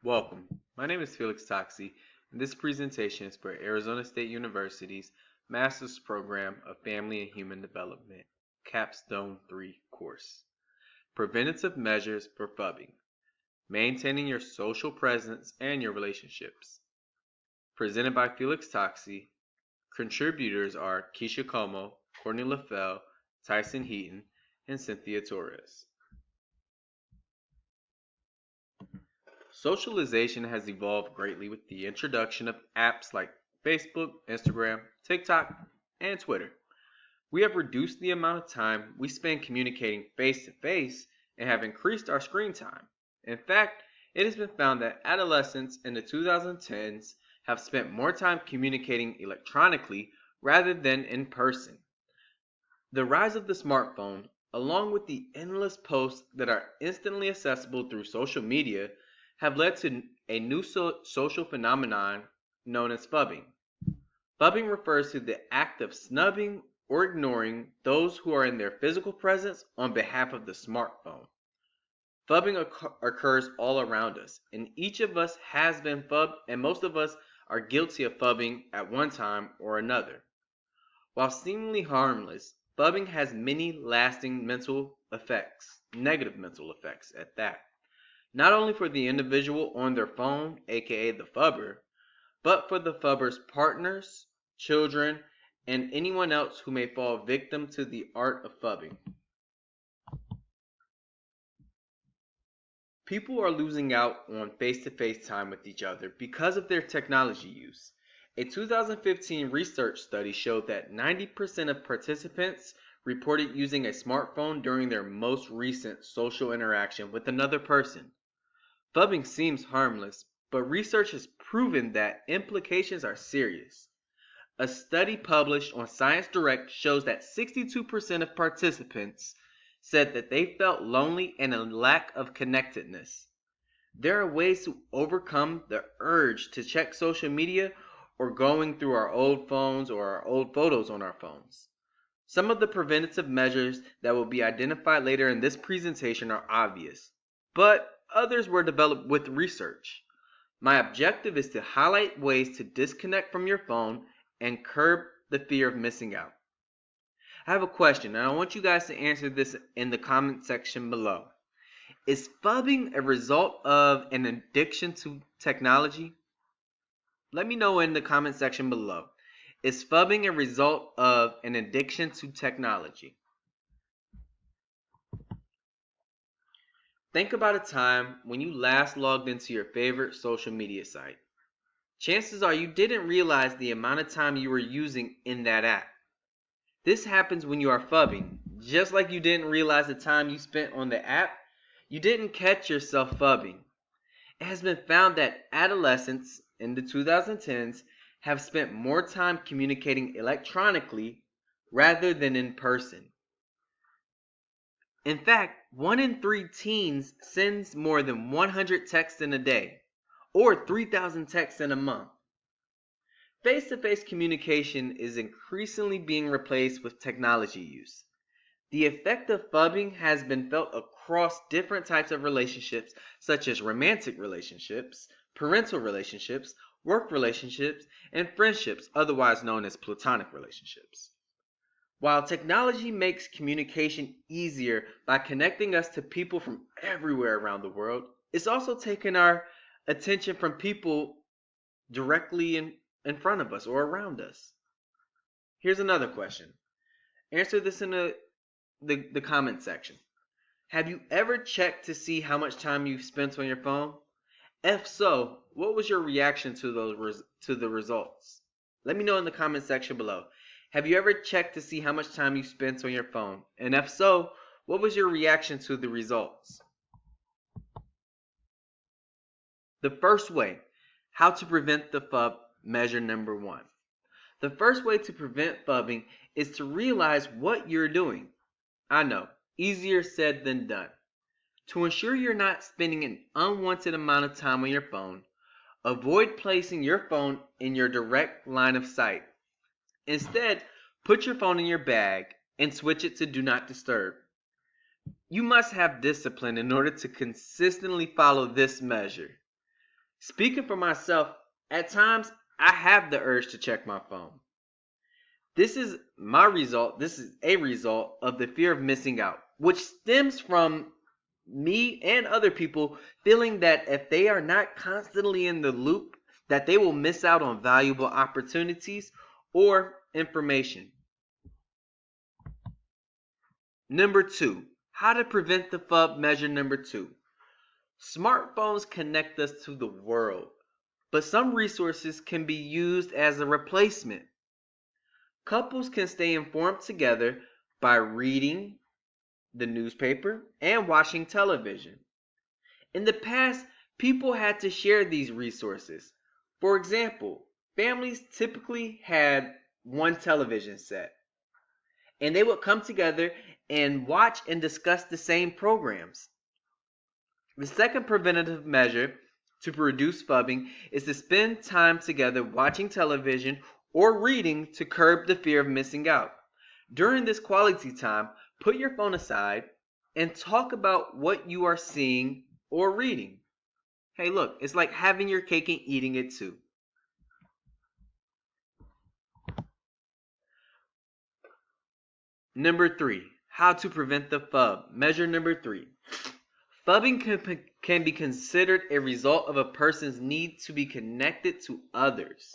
Welcome. My name is Felix Toxey, and this presentation is for Arizona State University's Master's Program of Family and Human Development, Capstone 3 course. Preventative Measures for Phubbing, Maintaining Your Social Presence and Your Relationships. Presented by Felix Toxey. Contributors are Keisha Como, Courtney LaFell, Tyson Heaton, and Cynthia Torres. Socialization has evolved greatly with the introduction of apps like Facebook, Instagram, TikTok, and Twitter. We have reduced the amount of time we spend communicating face to face and have increased our screen time. In fact, it has been found that adolescents in the 2010s have spent more time communicating electronically rather than in person. The rise of the smartphone, along with the endless posts that are instantly accessible through social media, have led to a new social phenomenon known as phubbing. Phubbing refers to the act of snubbing or ignoring those who are in their physical presence on behalf of the smartphone. Phubbing occurs all around us, and each of us has been phubbed, and most of us are guilty of phubbing at one time or another. While seemingly harmless, phubbing has many lasting mental effects, negative mental effects at that. Not only for the individual on their phone, aka the phubber, but for the phubber's partners, children, and anyone else who may fall victim to the art of phubbing. People are losing out on face-to-face time with each other because of their technology use. A 2015 research study showed that 90% of participants reported using a smartphone during their most recent social interaction with another person. Phubbing seems harmless, but research has proven that implications are serious. A study published on Science Direct shows that 62% of participants said that they felt lonely and a lack of connectedness. There are ways to overcome the urge to check social media or going through our old phones or our old photos on our phones. Some of the preventative measures that will be identified later in this presentation are obvious, but others were developed with research. My objective is to highlight ways to disconnect from your phone and curb the fear of missing out. I have a question, and I want you guys to answer this in the comment section below. Is phubbing a result of an addiction to technology? Let me know in the comment section below. Is phubbing a result of an addiction to technology? Think about a time when you last logged into your favorite social media site. Chances are you didn't realize the amount of time you were using in that app. This happens when you are phubbing. Just like you didn't realize the time you spent on the app, you didn't catch yourself phubbing. It has been found that adolescents in the 2010s have spent more time communicating electronically rather than in person. In fact, 1 in 3 teens sends more than 100 texts in a day, or 3,000 texts in a month. Face-to-face communication is increasingly being replaced with technology use. The effect of phubbing has been felt across different types of relationships, such as romantic relationships, parental relationships, work relationships, and friendships, otherwise known as platonic relationships. While technology makes communication easier by connecting us to people from everywhere around the world, it's also taken our attention from people directly in front of us or around us. Here's another question. Answer this in the comment section. Have you ever checked to see how much time you've spent on your phone? If so, what was your reaction to the results? Let me know in the comment section below. Have you ever checked to see how much time you spent on your phone? And if so, what was your reaction to the results? The first way, how to prevent the phub, measure number 1. The first way to prevent phubbing is to realize what you're doing. I know, easier said than done. To ensure you're not spending an unwanted amount of time on your phone, avoid placing your phone in your direct line of sight. Instead, put your phone in your bag and switch it to Do Not Disturb. You must have discipline in order to consistently follow this measure. Speaking for myself, at times I have the urge to check my phone. This is a result of the fear of missing out, which stems from me and other people feeling that if they are not constantly in the loop, that they will miss out on valuable opportunities or information. Number 2, how to prevent the phub. Measure number 2. Smartphones connect us to the world, but some resources can be used as a replacement. Couples can stay informed together by reading the newspaper and watching television. In the past, people had to share these resources. For example, families typically had one television set, and they would come together and watch and discuss the same programs. The second preventative measure to reduce phubbing is to spend time together watching television or reading to curb the fear of missing out. During this quality time, put your phone aside and talk about what you are seeing or reading. Hey, look, it's like having your cake and eating it too. Number 3, how to prevent the phub. Measure number 3. Phubbing can be considered a result of a person's need to be connected to others.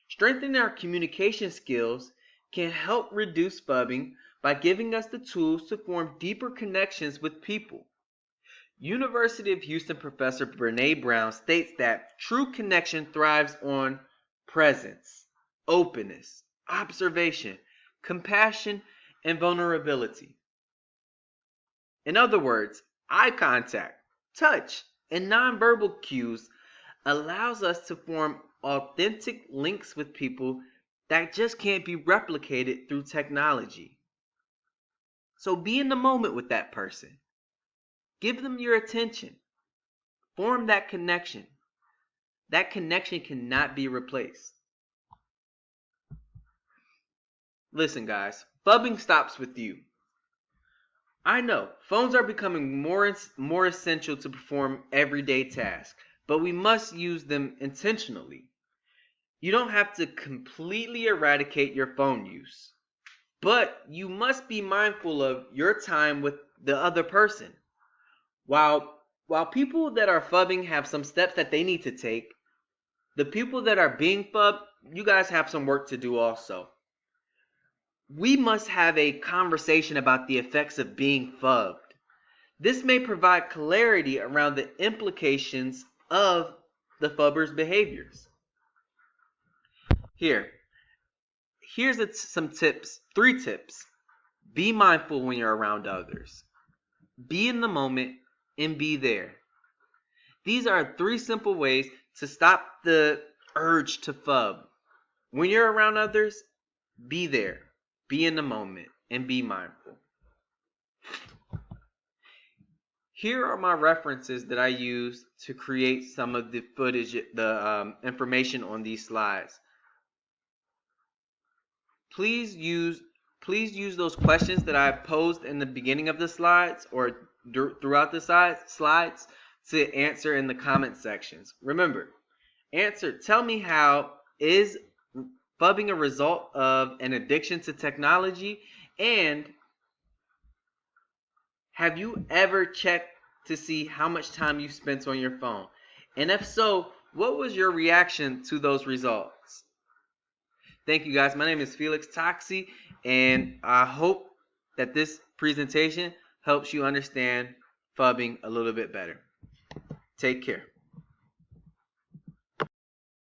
Strengthening our communication skills can help reduce phubbing by giving us the tools to form deeper connections with people. University of Houston professor Brene Brown states that true connection thrives on presence, openness, observation, compassion, and vulnerability. In other words, eye contact, touch, and nonverbal cues allows us to form authentic links with people that just can't be replicated through technology. So be in the moment with that person. Give them your attention. Form that connection. That connection cannot be replaced. Listen, guys, phubbing stops with you. I know phones are becoming more essential to perform everyday tasks, but we must use them intentionally. You don't have to completely eradicate your phone use, but you must be mindful of your time with the other person. While people that are phubbing have some steps that they need to take, the people that are being phubbed, you guys have some work to do also. We must have a conversation about the effects of being phubbed. This may provide clarity around the implications of the phubber's behaviors. Here's some tips, 3 tips. Be mindful when you're around others. Be in the moment and be there. These are 3 simple ways to stop the urge to phub. When you're around others, be there. Be in the moment and be mindful. Here are my references that I use to create some of the footage, the information on these slides. Please use those questions that I posed in the beginning of the slides or throughout the slides to answer in the comment sections. Remember, tell me, how is phubbing a result of an addiction to technology? And have you ever checked to see how much time you spent on your phone? And if so, what was your reaction to those results? Thank you, guys. My name is Felix Toxie, and I hope that this presentation helps you understand phubbing a little bit better. Take care.